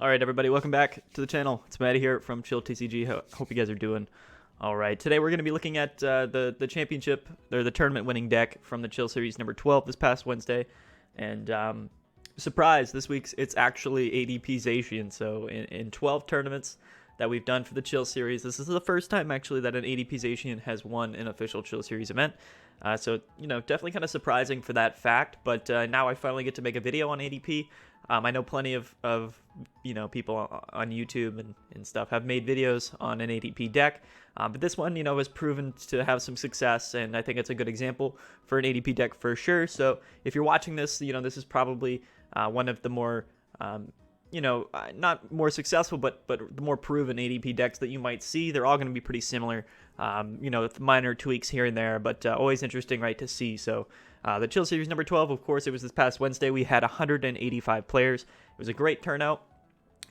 Alright everybody, welcome back to the channel. It's Matt here from ptcgo. Hope you guys are doing alright. Today we're going to be looking at the championship, or the tournament winning deck from the Chill Series number 12 this past Wednesday. And surprise, this week's it's actually ADP Zacian. So in 12 tournaments that we've done for the Chill Series, this is the first time actually that an ADP Zacian has won an official Chill Series event. So, you know, definitely kind of surprising for that fact, but now I finally get to make a video on ADP. I know plenty of you know, people on YouTube and stuff have made videos on an ADP deck, but this one, you know, has proven to have some success, and I think it's a good example for an ADP deck for sure. So if you're watching this, you know, this is probably one of the more you know, not more successful, but the more proven ADP decks that you might see. They're all going to be pretty similar, you know, with minor tweaks here and there, but always interesting, right, to see. So the Chill Series number 12, of course, it was this past Wednesday. We had 185 players. It was a great turnout.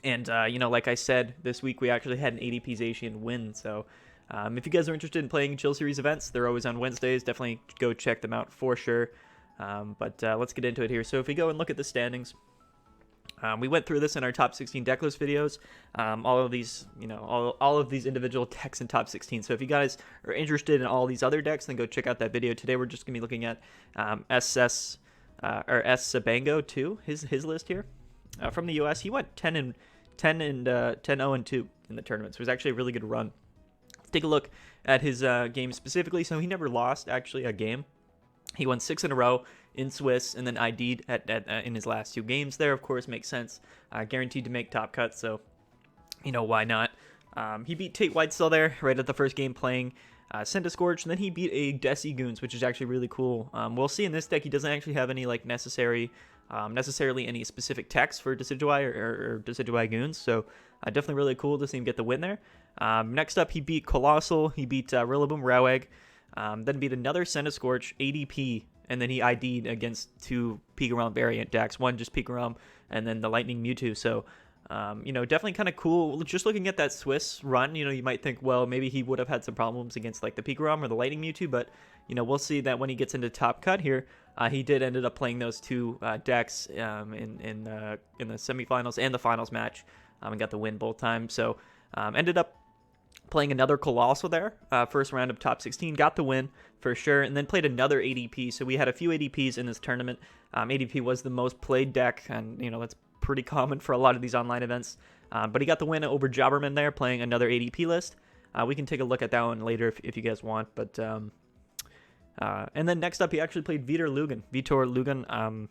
And, you know, like I said, this week we actually had an ADP Zacian win. So if you guys are interested in playing Chill Series events, they're always on Wednesdays. Definitely go check them out for sure. But let's get into it here. So if we go and look at the standings, we went through this in our top 16 deck list videos. All of these, you know, all of these individual decks in top 16. So if you guys are interested in all these other decks, then go check out that video. Today we're just gonna be looking at S Sabango 2, his list here from the US. He went 10-0-2 in the tournament, so it was actually a really good run. Let's take a look at his game specifically. So he never lost actually a game. He won 6 in a row in Swiss, and then ID'd in his last 2 games there. Of course, makes sense. Guaranteed to make top cuts, so, you know, why not? He beat Tate Whitestall there right at the first game playing Scorch, and then he beat a Desi Goons, which is actually really cool. We'll see in this deck he doesn't actually have any like necessarily any specific text for Decidueye or Decidueye Goons, so definitely really cool to see him get the win there. Next up, he beat Colossal, he beat Rillaboom Rowegg, then beat another Scorch, ADP, and then he ID'd against 2 Pikarom variant decks, one just Pikarom, and then the Lightning Mewtwo. So, you know, definitely kind of cool. Just looking at that Swiss run, you know, you might think, well, maybe he would have had some problems against like the Pikarom or the Lightning Mewtwo, but, you know, we'll see that when he gets into top cut here, he did ended up playing those 2 decks in the semifinals and the finals match, and got the win both times. So, ended up playing another Colossal there, first round of top 16, got the win for sure, and then played another ADP. So we had a few ADPs in this tournament. ADP was the most played deck, and, you know, that's pretty common for a lot of these online events. But he got the win over Jobberman there, playing another ADP list. We can take a look at that one later if you guys want. But and then next up, he actually played Vitor Lugan.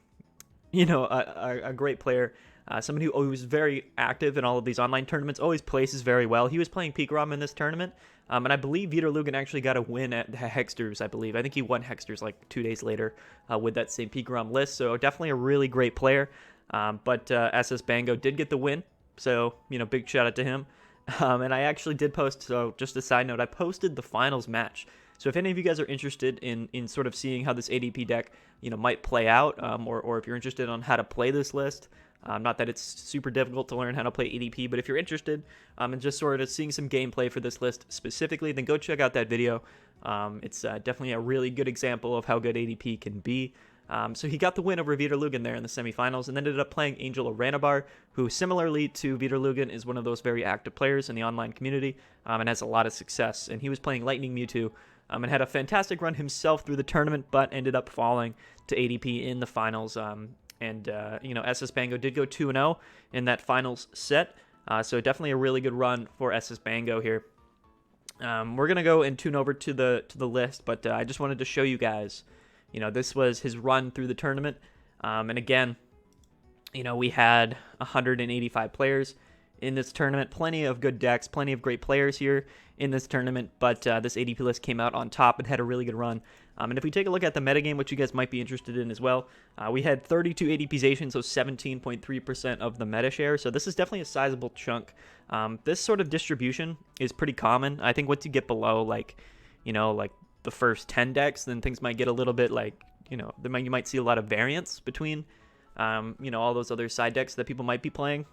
You know, a great player. Someone who was very active in all of these online tournaments, always places very well. He was playing Pikarom in this tournament, and I believe Vitor Lugan actually got a win at Hexters, I believe. I think he won Hexters like 2 days later with that same Pikarom list, so definitely a really great player. But SS Bango did get the win, so, you know, big shout out to him. And I actually did post, so just a side note, I posted the finals match. So if any of you guys are interested in sort of seeing how this ADP deck, you know, might play out, or if you're interested on how to play this list, not that it's super difficult to learn how to play ADP, but if you're interested in just sort of seeing some gameplay for this list specifically, then go check out that video. It's definitely a really good example of how good ADP can be. So he got the win over Vitor Lugan there in the semifinals, and then ended up playing Angel Oranabar, who similarly to Vitor Lugan is one of those very active players in the online community, and has a lot of success. And he was playing Lightning Mewtwo, and had a fantastic run himself through the tournament, but ended up falling to ADP in the finals. And, you know, SS Bango did go 2-0 in that finals set. So definitely a really good run for SS Bango here. We're going to go and tune over to the list, but I just wanted to show you guys, you know, this was his run through the tournament. And again, you know, we had 185 players in this tournament. Plenty of good decks, plenty of great players here in this tournament, but this ADP list came out on top and had a really good run. And if we take a look at the metagame, which you guys might be interested in as well, we had 32 ADP Zacian, so 17.3% of the meta share, so this is definitely a sizable chunk. This sort of distribution is pretty common. I think once you get below, like, you know, like the first 10 decks, then things might get a little bit like, you know, you might see a lot of variance between, you know, all those other side decks that people might be playing,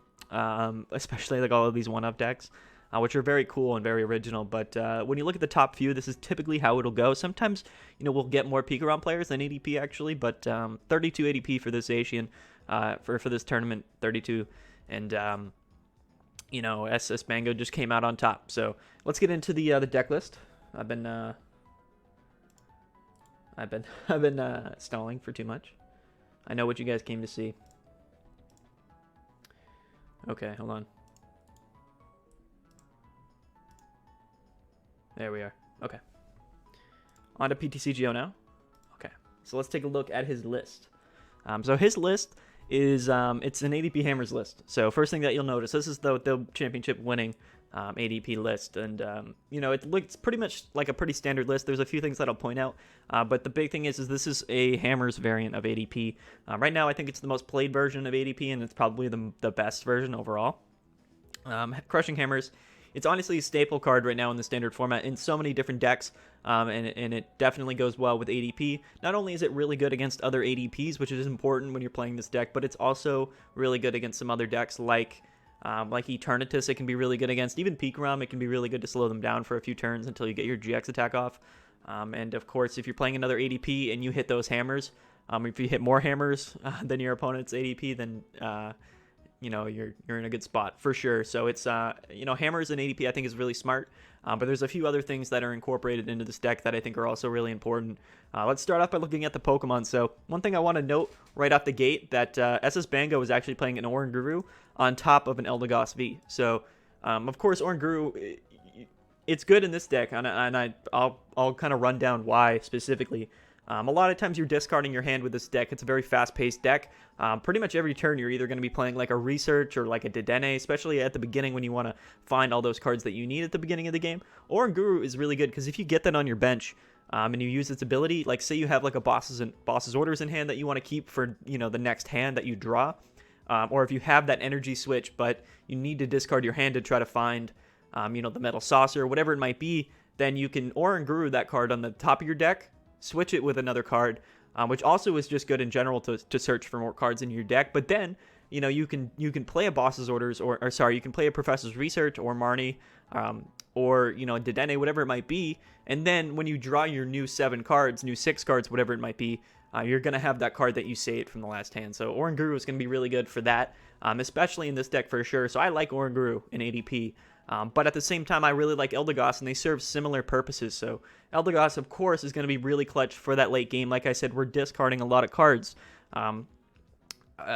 especially like all of these one-up decks. Which are very cool and very original. But when you look at the top few, this is typically how it'll go. Sometimes, you know, we'll get more Pikarom players than ADP actually, but 32 ADP for this Zacian, for this tournament, 32. And you know, SS Mango just came out on top. So let's get into the deck list. I've been stalling for too much. I know what you guys came to see. Okay, hold on. There we are. Okay. On to ptcgo now. Okay. So let's take a look at his list. So his list is it's an ADP Hammers list. So first thing that you'll notice, this is the championship winning ADP list, and you know, it looks pretty much like a pretty standard list. There's a few things that I'll point out, but the big thing is this is a Hammers variant of ADP. Right now, I think it's the most played version of ADP, and it's probably the best version overall. Crushing Hammers, it's honestly a staple card right now in the standard format in so many different decks, and it definitely goes well with ADP. Not only is it really good against other ADPs, which is important when you're playing this deck, but it's also really good against some other decks like Eternatus. It can be really good against. Even Pikarom, it can be really good to slow them down for a few turns until you get your GX attack off. And of course, if you're playing another ADP and you hit those hammers, if you hit more hammers than your opponent's ADP, then you know, you're in a good spot for sure. So it's you know, hammers and ADP I think is really smart, but there's a few other things that are incorporated into this deck that I think are also really important. Let's start off by looking at the Pokemon. So one thing I want to note right off the gate, that SS Bango is actually playing an Oranguru on top of an Eldegoss V. So of course Oranguru, it's good in this deck, and I'll kind of run down why specifically. A lot of times you're discarding your hand with this deck. It's a very fast-paced deck. Pretty much every turn you're either going to be playing like a Research or like a Dedenne, especially at the beginning when you want to find all those cards that you need at the beginning of the game. Oranguru is really good because if you get that on your bench and you use its ability, like say you have like a boss's orders in hand that you want to keep for, you know, the next hand that you draw, or if you have that energy switch but you need to discard your hand to try to find you know, the Metal Saucer or whatever it might be, then you can Oranguru that card on the top of your deck, switch it with another card, which also is just good in general to search for more cards in your deck. But then, you know, you can play a boss's orders, or sorry, you can play a Professor's Research or Marnie, or, you know, Dedenne, whatever it might be. And then when you draw your new 7 cards, new 6 cards, whatever it might be, you're going to have that card that you saved from the last hand. So Oranguru is going to be really good for that, especially in this deck for sure. So I like Oranguru in ADP. But at the same time, I really like Eldegoss, and they serve similar purposes. So Eldegoss, of course, is going to be really clutch for that late game. Like I said, we're discarding a lot of cards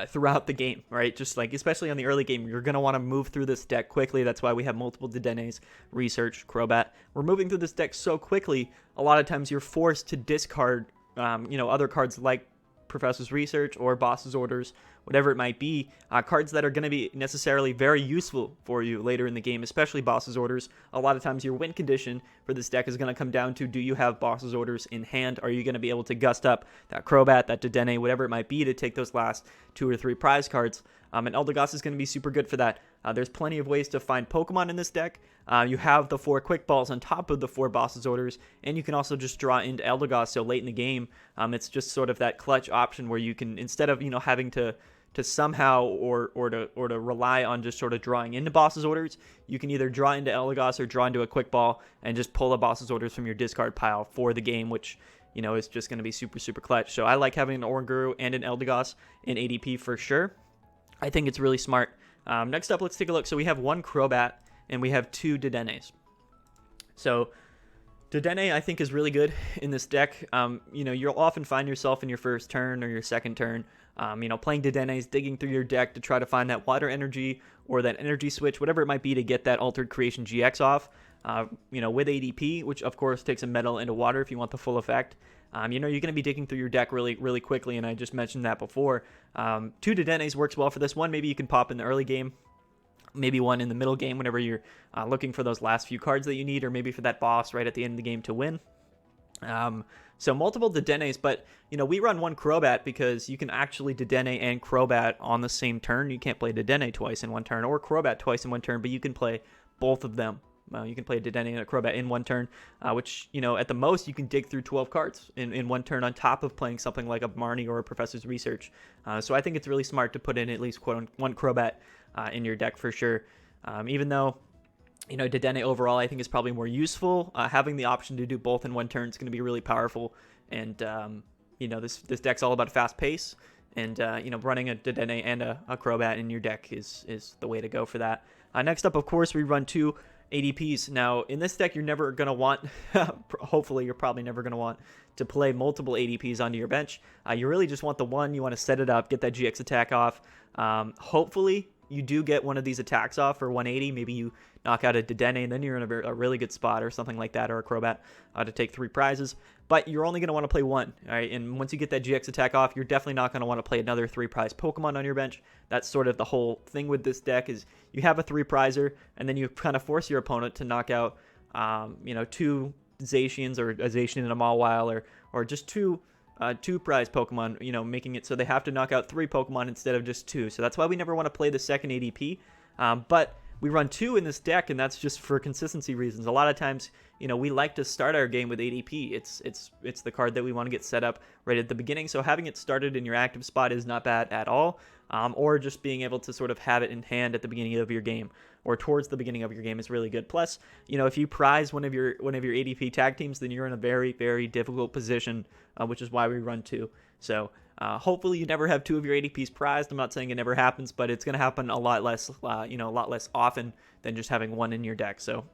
throughout the game, right? Just like, especially on the early game, you're going to want to move through this deck quickly. That's why we have multiple Dedennes, Research, Crobat. We're moving through this deck so quickly, a lot of times you're forced to discard, you know, other cards like Professor's Research or Boss's Orders, whatever it might be, cards that are going to be necessarily very useful for you later in the game, especially Boss's Orders. A lot of times your win condition for this deck is going to come down to, do you have Boss's Orders in hand? Are you going to be able to gust up that Crobat, that Dedenne, whatever it might be, to take those last 2 or 3 prize cards? And Eldegoss is going to be super good for that. There's plenty of ways to find Pokemon in this deck. You have the 4 Quick Balls on top of the 4 Boss's Orders, and you can also just draw into Eldegoss. So late in the game, it's just sort of that clutch option where you can, instead of, you know, having to somehow or to rely on just sort of drawing into Boss's Orders, you can either draw into Eldegoss or draw into a Quick Ball and just pull a Boss's Orders from your discard pile for the game, which, you know, is just going to be super, super clutch. So I like having an Oranguru and an Eldegoss in ADP for sure. I think it's really smart. Next up, let's take a look. So we have 1 Crobat and we have 2 Dedennes. So Dedenne, I think, is really good in this deck. You know, you'll often find yourself in your first turn or your second turn, you know, playing Dedennes, digging through your deck to try to find that water energy or that energy switch, whatever it might be, to get that Altered Creation GX off. You know, with ADP, which of course takes a metal into water if you want the full effect. You know, you're going to be digging through your deck really, really quickly, and I just mentioned that before. 2 Dedennes works well for this one. Maybe you can pop in the early game, maybe one in the middle game whenever you're looking for those last few cards that you need, or maybe for that boss right at the end of the game to win. So multiple Dedennes, but, you know, we run 1 Crobat because you can actually Dedenne and Crobat on the same turn. You can't play Dedenne twice in one turn or Crobat twice in one turn, but you can play both of them. You can play a Dedenne and a Crobat in one turn, which, you know, at the most you can dig through 12 cards in one turn on top of playing something like a Marnie or a Professor's Research. So I think it's really smart to put in at least 1 Crobat in your deck for sure. Even though, you know, Dedenne overall I think is probably more useful. Having the option to do both in one turn is going to be really powerful. And, you know, this deck's all about fast pace. And, running a Dedenne and a Crobat in your deck is the way to go for that. Next up, of course, we run 2 ADPs. Now, in this deck, you're never going to want, hopefully, you're probably never going to want to play multiple ADPs onto your bench. You really just want the one. You want to set it up, get that GX attack off. Hopefully, you do get one of these attacks off for 180. Maybe you knock out a Dedenne, and then you're in a really good spot or something like that, or a Crobat to take 3 prizes. But you're only going to want to play 1, all right? And once you get that GX attack off, you're definitely not going to want to play another 3-prize Pokemon on your bench. That's sort of the whole thing with this deck is you have a 3-prizer, and then you kind of force your opponent to knock out, 2 Zacians or a Zacian and a Mawile, or just 2 prize Pokemon, making it so they have to knock out 3 Pokemon instead of just 2. So that's why we never want to play the second ADP. But we run 2 in this deck, and that's just for consistency reasons. A lot of times, we like to start our game with ADP. It's the card that we want to get set up right at the beginning. So having it started in your active spot is not bad at all. Or just being able to sort of have it in hand at the beginning of your game or towards the beginning of your game is really good. Plus, if you prize one of your ADP tag teams, then you're in a very, very difficult position, which is why we run 2. So hopefully you never have 2 of your ADPs prized. I'm not saying it never happens, but it's going to happen a lot less, a lot less often than just having 1 in your deck. So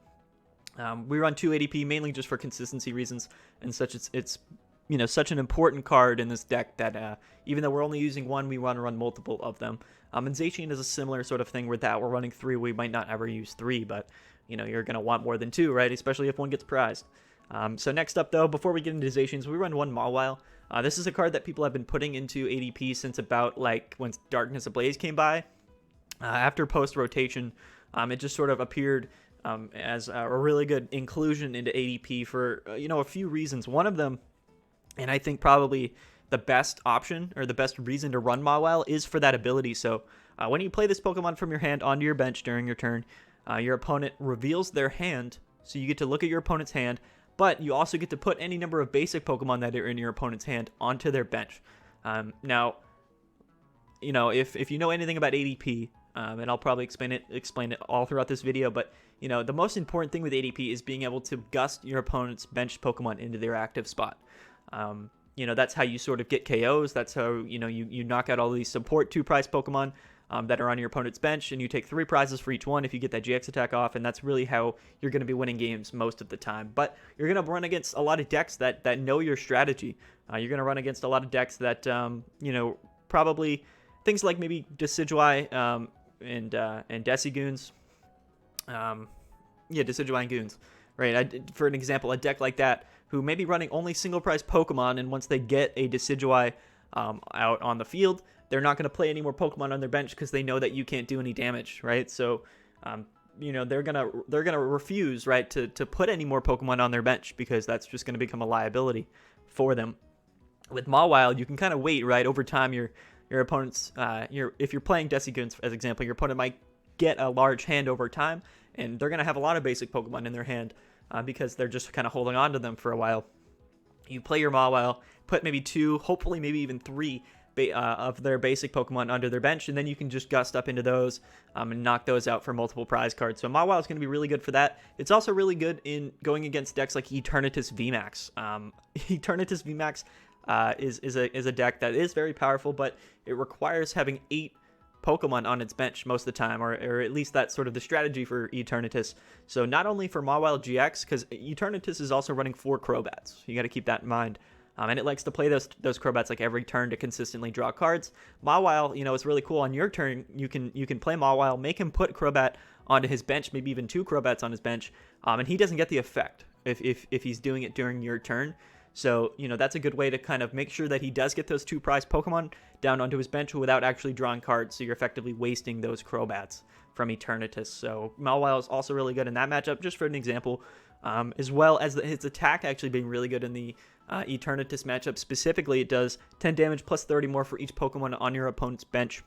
we run 2 ADP mainly just for consistency reasons, and it's such an important card in this deck that even though we're only using 1, we want to run multiple of them. And Zacian is a similar sort of thing with that. We're running 3. We might not ever use 3, but you're going to want more than 2, right? Especially if 1 gets prized. So next up, though, before we get into Zacians, we run 1 Mawile. This is a card that people have been putting into ADP since about when Darkness Ablaze came by. After post-rotation, it just sort of appeared as a really good inclusion into ADP for, a few reasons. One of them, and I think probably the best option or the best reason to run Mawile, is for that ability. So when you play this Pokemon from your hand onto your bench during your turn, your opponent reveals their hand, so you get to look at your opponent's hand, but you also get to put any number of basic Pokemon that are in your opponent's hand onto their bench. Now, if you know anything about ADP, and I'll probably explain it all throughout this video, but the most important thing with ADP is being able to gust your opponent's bench Pokemon into their active spot. That's how you sort of get KOs. That's how you knock out all these support 2-prize Pokemon that are on your opponent's bench, and you take 3 prizes for each one if you get that GX attack off, and that's really how you're going to be winning games most of the time. But you're going to run against a lot of decks that know your strategy. You're going to run against a lot of decks that probably things like maybe Decidueye and Decigoons. Decidueye and Goons, right? For an example, a deck like that who may be running only single prize Pokemon, and once they get a Decidueye out on the field, they're not going to play any more Pokemon on their bench because they know that you can't do any damage, right? So, they're gonna refuse, right, to put any more Pokemon on their bench because that's just going to become a liability for them. With Mawile, you can kind of wait, right? Over time, your opponent's if you're playing Decigoons as example, your opponent might get a large hand over time, and they're going to have a lot of basic Pokemon in their hand because they're just kind of holding on to them for a while. You play your Mawile, put maybe 2, hopefully maybe even 3 of their basic Pokemon under their bench, and then you can just gust up into those and knock those out for multiple prize cards. So Mawile is going to be really good for that. It's also really good in going against decks like Eternatus VMAX. Eternatus VMAX is a deck that is very powerful, but it requires having 8 Pokemon on its bench most of the time, or at least that's sort of the strategy for Eternatus. So not only for Mawile-GX, because Eternatus is also running 4 Crobats. You got to keep that in mind. And it likes to play those Crobats like every turn to consistently draw cards. Mawile, it's really cool. On your turn, you can play Mawile, make him put Crobat onto his bench, maybe even 2 Crobats on his bench, and he doesn't get the effect if he's doing it during your turn. So, that's a good way to kind of make sure that he does get those 2 prize Pokemon down onto his bench without actually drawing cards, so you're effectively wasting those Crobats from Eternatus. So Mawile is also really good in that matchup, just for an example, as well as his attack actually being really good in the Eternatus matchup. Specifically, it does 10 damage plus 30 more for each Pokemon on your opponent's bench,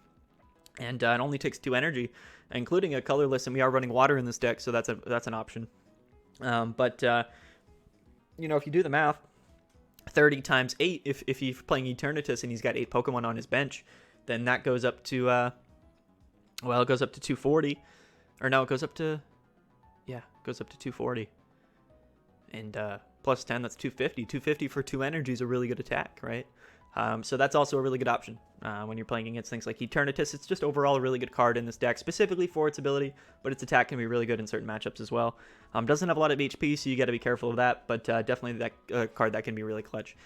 and it only takes 2 energy, including a colorless, and we are running water in this deck, so that's an option. But if you do the math, 30 times 8, if he's playing Eternatus and he's got 8 Pokemon on his bench, then that goes up to, it goes up to 240. Or no, it goes up to 240. And plus 10, that's 250. 250 for 2 energy is a really good attack, right? So that's also a really good option when you're playing against things like Eternatus. It's just overall a really good card in this deck, specifically for its ability, but its attack can be really good in certain matchups as well. Doesn't have a lot of HP, so you got to be careful of that, but definitely that card that can be really clutch.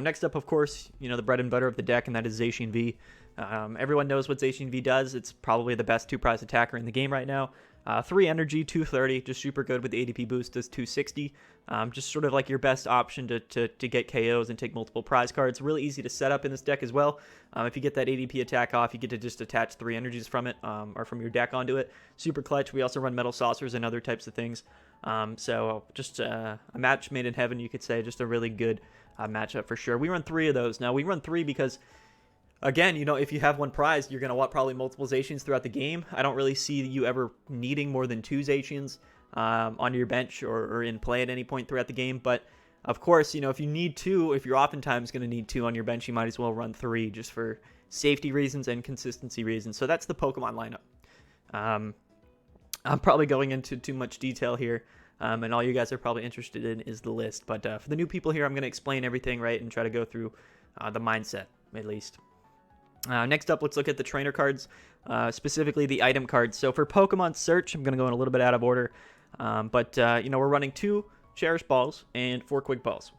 Next up, of course, the bread and butter of the deck, and that is Zacian V. Everyone knows what Zacian V does. It's probably the best 2-prize attacker in the game right now. 3 energy, 230, just super good with the ADP boost, does 260. Just sort of like your best option to get KOs and take multiple prize cards. Really easy to set up in this deck as well. If you get that ADP attack off, you get to just attach 3 energies from it, or from your deck onto it. Super clutch. We also run Metal Saucers and other types of things. So just a match made in heaven, you could say. Just a really good matchup for sure. We run 3 of those. Now, we run 3 because, again, if you have 1 prize, you're going to want probably multiple Zacians throughout the game. I don't really see you ever needing more than 2 Zacians on your bench or in play at any point throughout the game. But, of course, if you need 2, if you're oftentimes going to need 2 on your bench, you might as well run 3 just for safety reasons and consistency reasons. So that's the Pokemon lineup. I'm probably going into too much detail here, and all you guys are probably interested in is the list. But for the new people here, I'm going to explain everything, right, and try to go through the mindset, at least. Next up, let's look at the trainer cards, specifically the item cards. So for Pokemon Search, I'm going to go in a little bit out of order, but we're running 2 Cherish Balls and 4 Quick Balls.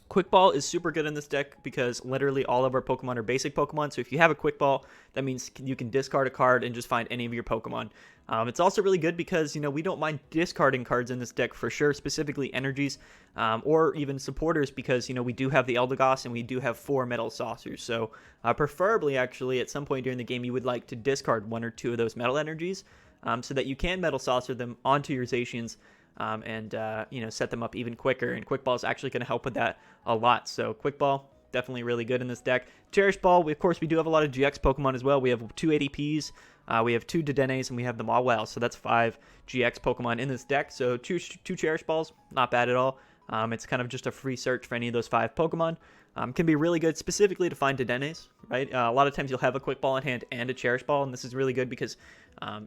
Quick Ball is super good in this deck because literally all of our Pokemon are basic Pokemon. So if you have a Quick Ball, that means you can discard a card and just find any of your Pokemon. It's also really good because, we don't mind discarding cards in this deck for sure, specifically energies, or even supporters, because, we do have the Eldegoss and we do have 4 Metal Saucers. So preferably, actually, at some point during the game, you would like to discard 1 or 2 of those metal energies so that you can Metal Saucer them onto your Zacians. And set them up even quicker. And Quick Ball is actually going to help with that a lot. So Quick Ball, definitely really good in this deck. Cherish Ball, we do have a lot of GX Pokemon as well. We have 2 ADPs, we have 2 Dedennes, and we have the Mawile. So that's 5 GX Pokemon in this deck. So 2 Cherish Balls, not bad at all. It's kind of just a free search for any of those 5 Pokemon. Can be really good specifically to find Dedennes, right? A lot of times you'll have a Quick Ball in hand and a Cherish Ball, and this is really good because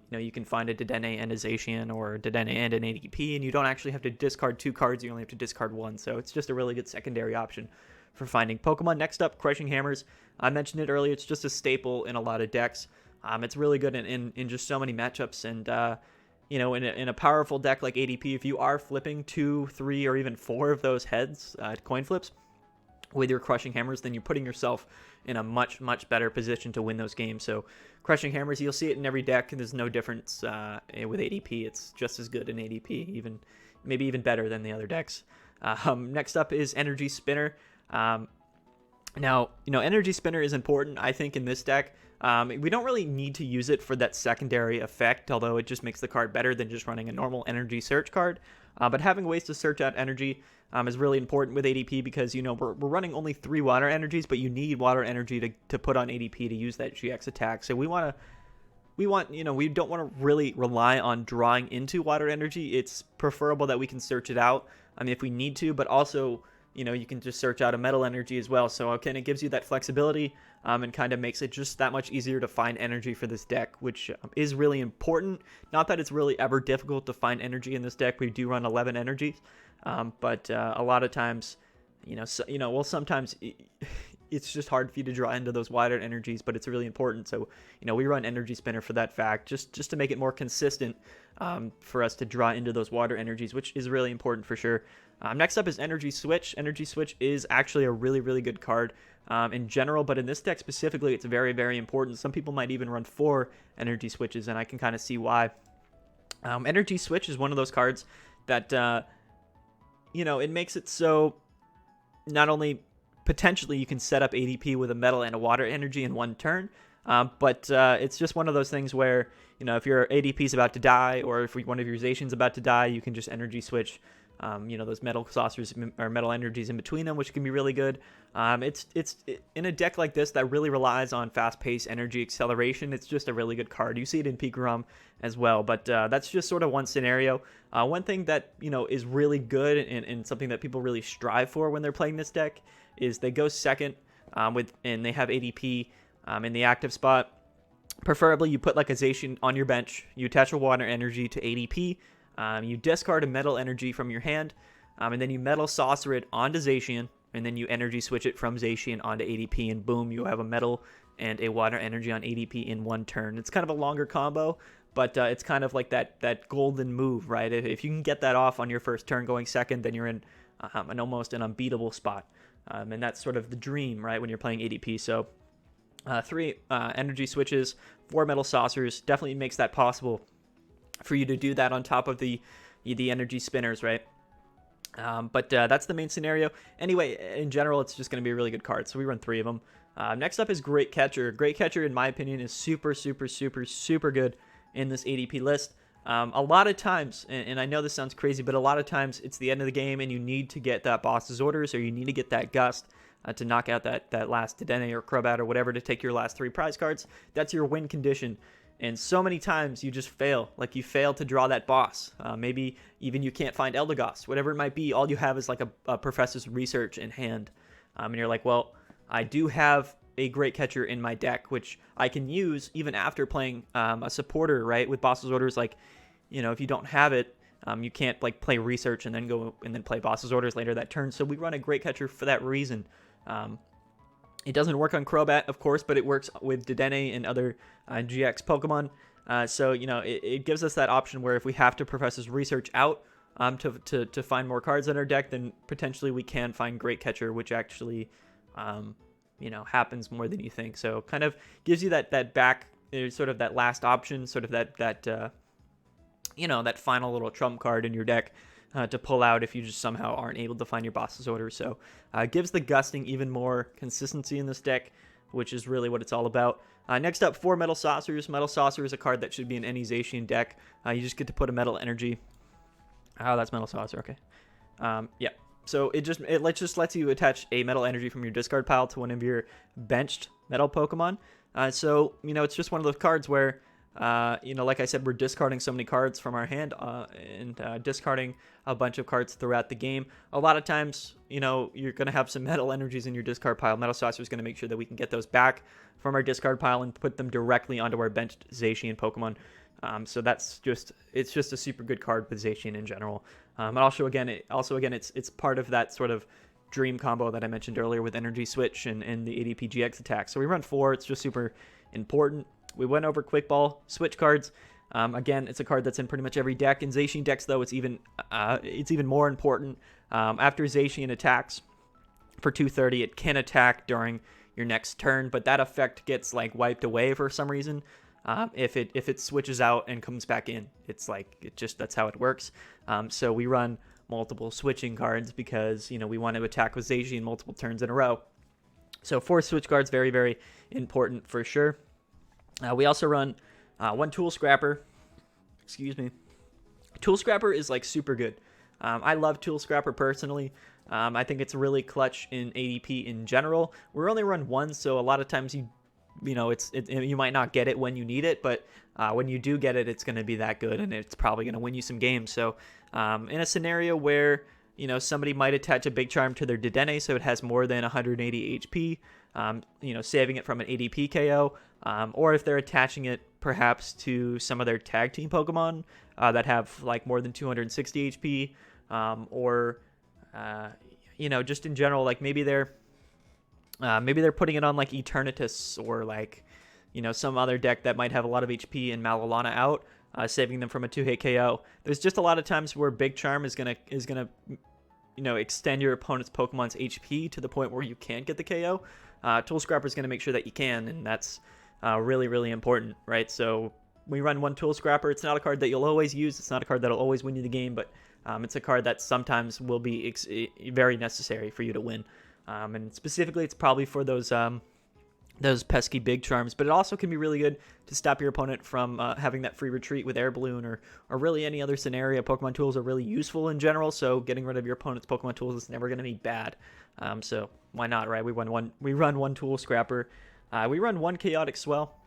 you can find a Dedenne and a Zacian, or a Dedenne and an ADP, and you don't actually have to discard 2 cards, you only have to discard 1, so it's just a really good secondary option for finding Pokemon. Next up, Crushing Hammers. I mentioned it earlier, it's just a staple in a lot of decks. It's really good in just so many matchups, and in a powerful deck like ADP, if you are flipping 2, 3, or even 4 of those heads, coin flips, with your Crushing Hammers, then you're putting yourself in a much, much better position to win those games. So Crushing Hammers, you'll see it in every deck, and there's no difference with ADP. It's just as good in ADP, maybe even better than the other decks. Next up is Energy Spinner. Now, Energy Spinner is important, I think, in this deck. We don't really need to use it for that secondary effect, although it just makes the card better than just running a normal energy search card. But having ways to search out energy is really important with ADP because, we're running only 3 water energies, but you need water energy to put on ADP to use that GX attack. So we don't want to really rely on drawing into water energy. It's preferable that we can search it out, if we need to, but also, you can just search out a metal energy as well. So again, it gives you that flexibility and kind of makes it just that much easier to find energy for this deck, which is really important. Not that it's really ever difficult to find energy in this deck. We do run 11 energies, but a lot of times, sometimes it's just hard for you to draw into those wider energies, but it's really important. So, we run Energy Spinner for that fact, just to make it more consistent for us to draw into those water energies, which is really important for sure. Next up is Energy Switch. Energy Switch is actually a really, really good card in general, but in this deck specifically, it's very, very important. Some people might even run 4 Energy Switches, and I can kind of see why. Energy Switch is one of those cards that, it makes it so not only potentially you can set up ADP with a metal and a water energy in 1 turn, but it's just one of those things where, if your ADP is about to die, or if one of your Zacian's about to die, you can just Energy Switch those Metal Saucers or metal energies in between them, which can be really good. It's in a deck like this that really relies on fast-paced energy acceleration. It's just a really good card. You see it in Pikarom as well, but that's just sort of one scenario. One thing that is really good and something that people really strive for when they're playing this deck is they go second and they have ADP in the active spot. Preferably, you put like a Zacian on your bench. You attach a water energy to ADP. You discard a metal energy from your hand, and then you Metal Saucer it onto Zacian, and then you energy switch it from Zacian onto ADP, and boom, you have a metal and a water energy on ADP in one turn. It's kind of a longer combo, but it's kind of like that golden move, right? If you can get that off on your first turn going second, then you're in an almost an unbeatable spot. And that's sort of the dream, right, when you're playing ADP. So 3 energy switches, 4 metal saucers, definitely makes that possible for you to do that on top of the energy spinners, right? But that's the main scenario. Anyway, in general, it's just going to be a really good card. So we run 3 of them. Next up is Great Catcher. Great Catcher, in my opinion, is super, super, super, super good in this ADP list. A lot of times, and I know this sounds crazy, but a lot of times it's the end of the game and you need to get that boss's orders, or you need to get that gust to knock out that last Dedenne or Crobat or whatever to take your last 3 prize cards. That's your win condition. And so many times you just fail. Like, you fail to draw that boss. Maybe even you can't find Eldegoss. Whatever it might be, all you have is like a Professor's Research in hand. And you're like, well, I do have a Great Catcher in my deck, which I can use even after playing a supporter, right? With boss's orders, like, you know, if you don't have it, you can't like play Research and then go and then play boss's orders later that turn. So we run a Great Catcher for that reason. It doesn't work on Crobat, of course, but it works with Dedenne and other GX Pokemon. So, you know, it gives us that option where if we have to Professor's Research out to find more cards in our deck, then potentially we can find Great Catcher, which actually, you know, happens more than you think. So kind of gives you that back, sort of that last option, sort of that you know, that final little trump card in your deck to pull out if you just somehow aren't able to find your boss's order. So gives the gusting even more consistency in this deck, which is really what it's all about. Next up, 4 Metal Saucers. Metal Saucer is a card that should be in any Zacian deck. You just get to put a metal energy. Oh, that's Metal Saucer. Okay. Yeah. So it just lets you attach a metal energy from your discard pile to one of your benched metal Pokemon. So, you know, it's just one of those cards where, you know, like I said, we're discarding so many cards from our hand and discarding a bunch of cards throughout the game. A lot of times, you know, you're going to have some metal energies in your discard pile. Metal Saucer is going to make sure that we can get those back from our discard pile and put them directly onto our benched Zacian Pokemon. So it's just a super good card with Zacian in general. And also again, it's part of that sort of dream combo that I mentioned earlier with Energy Switch and the ADP GX attack. So we run 4. It's just super important. We went over Quick Ball Switch cards. Again, it's a card that's in pretty much every deck. In Zacian decks, though, it's even more important. After Zacian attacks for 230, it can attack during your next turn, but that effect gets like wiped away for some reason. If it switches out and comes back in, it's like that's how it works. So we run multiple switching cards because, you know, we want to attack with Zacian multiple turns in a row. So 4 switch cards, very, very important for sure. We also run 1 Tool Scrapper. Excuse me. Tool Scrapper is like super good. I love Tool Scrapper personally. I think it's really clutch in ADP in general. We only run 1, so a lot of times you know, you might not get it when you need it, but when you do get it, it's going to be that good, and it's probably going to win you some games. So in a scenario where, you know, somebody might attach a Big Charm to their Dedenne so it has more than 180 HP, you know, saving it from an ADP KO, or if they're attaching it perhaps to some of their tag team Pokemon that have like more than 260 HP, or you know, just in general, like maybe they're putting it on like Eternatus or like, you know, some other deck that might have a lot of HP and Malilana out, saving them from a 2-hit KO. There's just a lot of times where Big Charm is gonna you know, extend your opponent's Pokemon's HP to the point where you can't get the KO. Tool Scrapper is going to make sure that you can, and that's really, really important, right? So we run 1 Tool Scrapper. It's not a card that you'll always use. It's not a card that'll always win you the game, but it's a card that sometimes will be very necessary for you to win. And specifically, it's probably for those pesky Big Charms, but it also can be really good to stop your opponent from having that free retreat with Air Balloon or really any other scenario. Pokemon tools are really useful in general, so getting rid of your opponent's Pokemon tools is never going to be bad. So why not, right? We run 1 Tool Scrapper. We run 1 Chaotic Swell.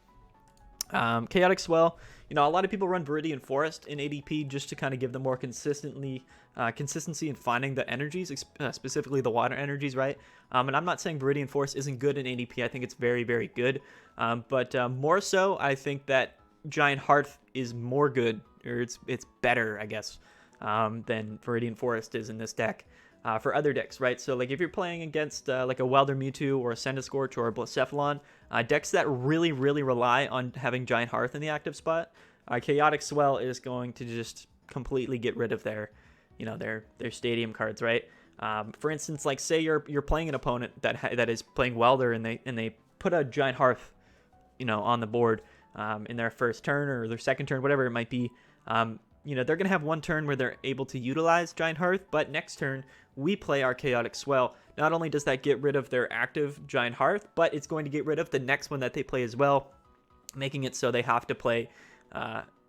Chaotic Swell, you know, a lot of people run Viridian Forest in ADP just to kind of give them more consistency in finding the energies, specifically the water energies, right? And I'm not saying Viridian Forest isn't good in ADP. I think it's very, very good. But more so, I think that Giant Hearth is more good, or it's better, I guess, than Viridian Forest is in this deck. for other decks, right? So like if you're playing against like a Welder Mewtwo or a Sanduscorch or a Blacephalon, decks that really rely on having Giant Hearth in the active spot, Chaotic Swell is going to just completely get rid of their, their stadium cards, right? For instance, like say you're playing an opponent that is playing Welder and they put a Giant Hearth, on the board in their first turn or their second turn, whatever it might be. They're going to have one turn where they're able to utilize Giant Hearth, but next turn we play our Chaotic Swell. Not only does that get rid of their active Giant Hearth, but it's going to get rid of the next one that they play as well, making it so they have to play,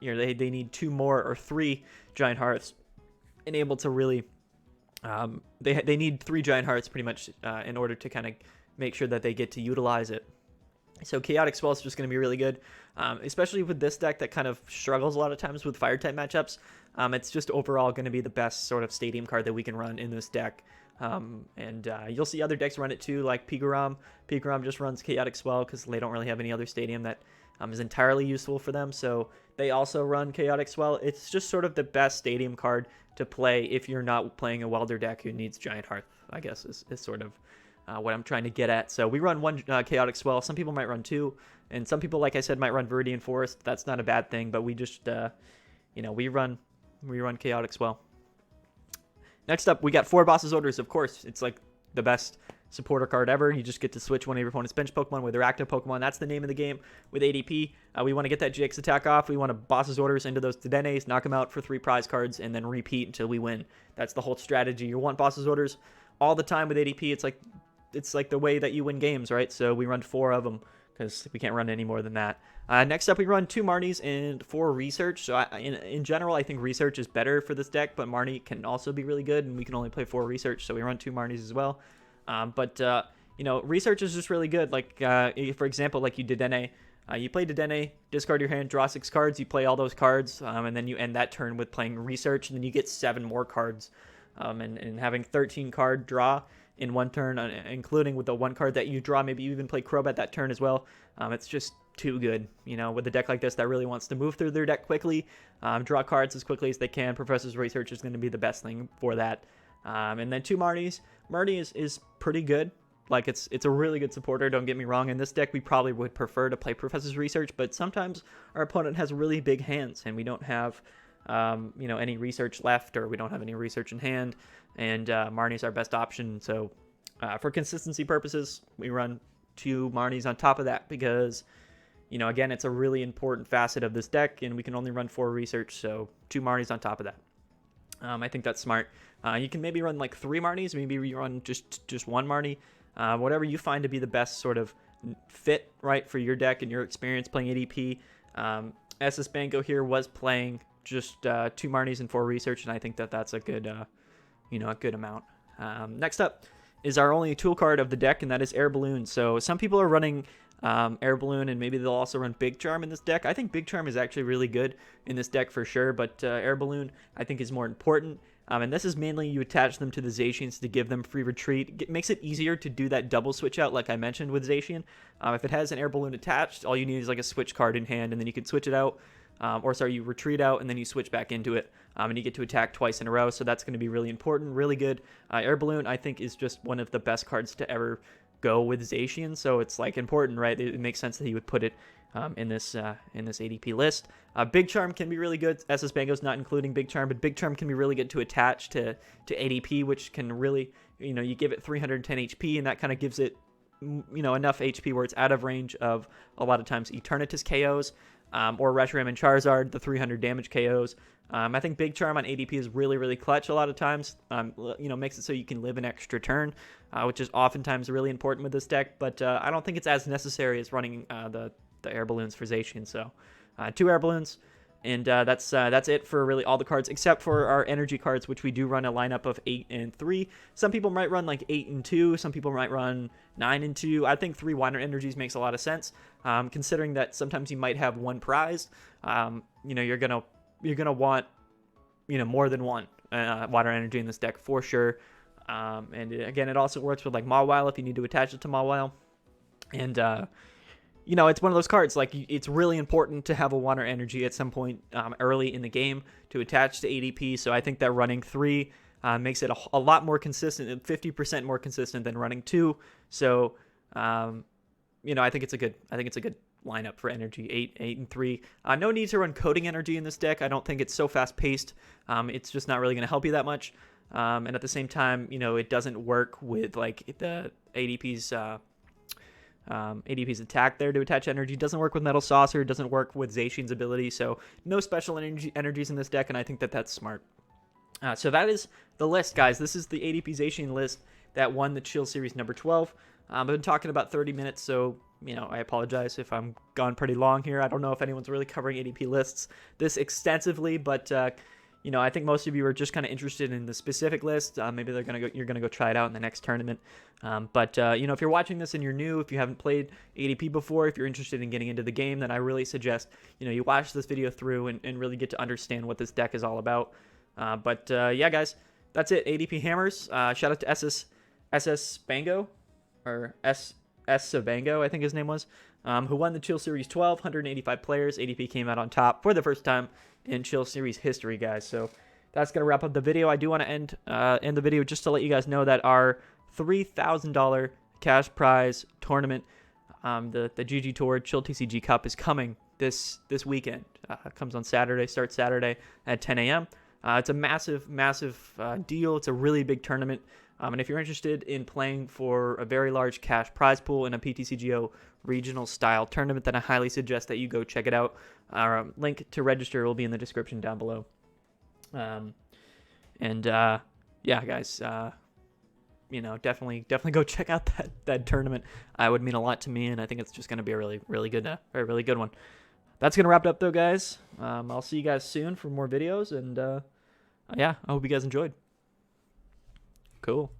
they need 2 more or 3 Giant Hearths and able to really, they need 3 Giant Hearts pretty much in order to kind of make sure that they get to utilize it. So Chaotic Swell is just going to be really good, especially with this deck that kind of struggles a lot of times with Fire-type matchups. It's just overall going to be the best sort of stadium card that we can run in this deck. You'll see other decks run it too, like Piguram. Piguram just runs Chaotic Swell because they don't really have any other stadium that is entirely useful for them. So they also run Chaotic Swell. It's just sort of the best stadium card to play if you're not playing a Welder deck who needs Giant Hearth, I guess is sort of what I'm trying to get at. So we run 1 Chaotic Swell. Some people might run 2, and some people, like I said, might run Viridian Forest. That's not a bad thing, but we just, we run Chaotic Swell. Next up, we got 4 Boss's Orders. Of course, it's like the best supporter card ever. You just get to switch one of your opponent's bench Pokemon with their active Pokemon. That's the name of the game with ADP. We want to get that GX attack off. We want to Boss's Orders into those Dedennes, knock them out for 3 prize cards, and then repeat until we win. That's the whole strategy. You want Boss's Orders all the time with ADP. It's like the way that you win games, right? So we run 4 of them because we can't run any more than that. Next up, we run 2 Marnies and 4 Research. So in general, I think Research is better for this deck, but Marnie can also be really good, and we can only play 4 Research, so we run 2 Marnies as well. Research is just really good. Like, for example, like you Dedenne. You play Dedenne, discard your hand, draw 6 cards, you play all those cards, and then you end that turn with playing Research, and then you get 7 more cards. And having 13 card draw in one turn, including with the 1 card that you draw, maybe you even play Crobat that turn as well. It's just too good, with a deck like this that really wants to move through their deck quickly, draw cards as quickly as they can. Professor's Research is going to be the best thing for that. And then 2 Marnies. Marnie is pretty good. Like, it's a really good supporter, don't get me wrong. In this deck, we probably would prefer to play Professor's Research, but sometimes our opponent has really big hands, and we don't have any research left, or we don't have any research in hand, and Marnie's our best option. So for consistency purposes, we run 2 Marnies on top of that because, again, it's a really important facet of this deck, and we can only run 4 research, so 2 Marnies on top of that. I think that's smart. You can maybe run like 3 Marnies, maybe you run just 1 Marnie, whatever you find to be the best sort of fit, right, for your deck and your experience playing ADP. SS Bango here was playing just 2 Marnies and 4 Research, and I think that's a good, a good amount. Next up is our only tool card of the deck, and that is Air Balloon. So some people are running Air Balloon, and maybe they'll also run Big Charm in this deck. I think Big Charm is actually really good in this deck for sure, but Air Balloon I think is more important. And this is mainly you attach them to the Zacians to give them free retreat. It makes it easier to do that double switch out like I mentioned with Zacian. If it has an Air Balloon attached, all you need is like a switch card in hand, and then you can switch it out. You retreat out, and then you switch back into it, and you get to attack twice in a row, so that's going to be really important, really good. Air Balloon, I think, is just one of the best cards to ever go with Zacian, so it's, like, important, right? It makes sense that he would put it in this ADP list. Big Charm can be really good. SS Bango's not including Big Charm, but Big Charm can be really good to attach to ADP, which can really, you give it 310 HP, and that kind of gives it, enough HP where it's out of range of a lot of times Eternatus KOs, or Reshiram and Charizard, the 300 damage KOs. I think Big Charm on ADP is really, really clutch a lot of times. Makes it so you can live an extra turn, which is oftentimes really important with this deck, but I don't think it's as necessary as running the Air Balloons for Zacian. So 2 Air Balloons, and that's it for really all the cards, except for our energy cards, which we do run a lineup of 8 and 3. Some people might run like 8 and 2. Some people might run 9 and 2. I think 3 Water Energies makes a lot of sense, considering that sometimes you might have 1 prize. You're gonna want more than 1 Water Energy in this deck for sure. And again, it also works with like Mawile if you need to attach it to Mawile, and it's one of those cards, like, it's really important to have a Water Energy at some point early in the game to attach to ADP, so I think that running 3 makes it a lot more consistent, 50% more consistent than running 2. So, I think it's a good lineup for Energy. 8 and 3. No need to run Coding Energy in this deck. I don't think it's so fast paced. It's just not really going to help you that much. And at the same time, it doesn't work with like the ADP's attack there to attach energy. It doesn't work with Metal Saucer. It doesn't work with Zacian's ability. So no special energies in this deck, and I think that that's smart. So that is the list, guys. This is the ADP Zacian list that won the Chill Series number 12. I've been talking about 30 minutes, so I apologize if I'm gone pretty long here. I don't know if anyone's really covering ADP lists this extensively, but I think most of you are just kind of interested in the specific list. Maybe you're gonna go try it out in the next tournament. But if you're watching this and you're new, if you haven't played ADP before, if you're interested in getting into the game, then I really suggest you watch this video through and really get to understand what this deck is all about. Yeah, guys, that's it. ADP Hammers. Shout out to SS Bango, or S Savango, I think his name was, who won the Chill Series 12, 185 players. ADP came out on top for the first time in Chill Series history, guys. So that's going to wrap up the video. I do want to end the video just to let you guys know that our $3,000 cash prize tournament, the GG Tour Chill TCG Cup, is coming this weekend. It comes on Saturday, starts Saturday at 10 a.m. It's a massive deal. It's a really big tournament. And if you're interested in playing for a very large cash prize pool in a ptcgo regional style tournament, then I highly suggest that you go check it out. Our link to register will be in the description down below. Yeah, guys, definitely go check out that tournament. It would mean a lot to me, and I think it's just going to be a really good one. That's going to wrap it up, though, guys. I'll see you guys soon for more videos, and yeah, I hope you guys enjoyed. Cool.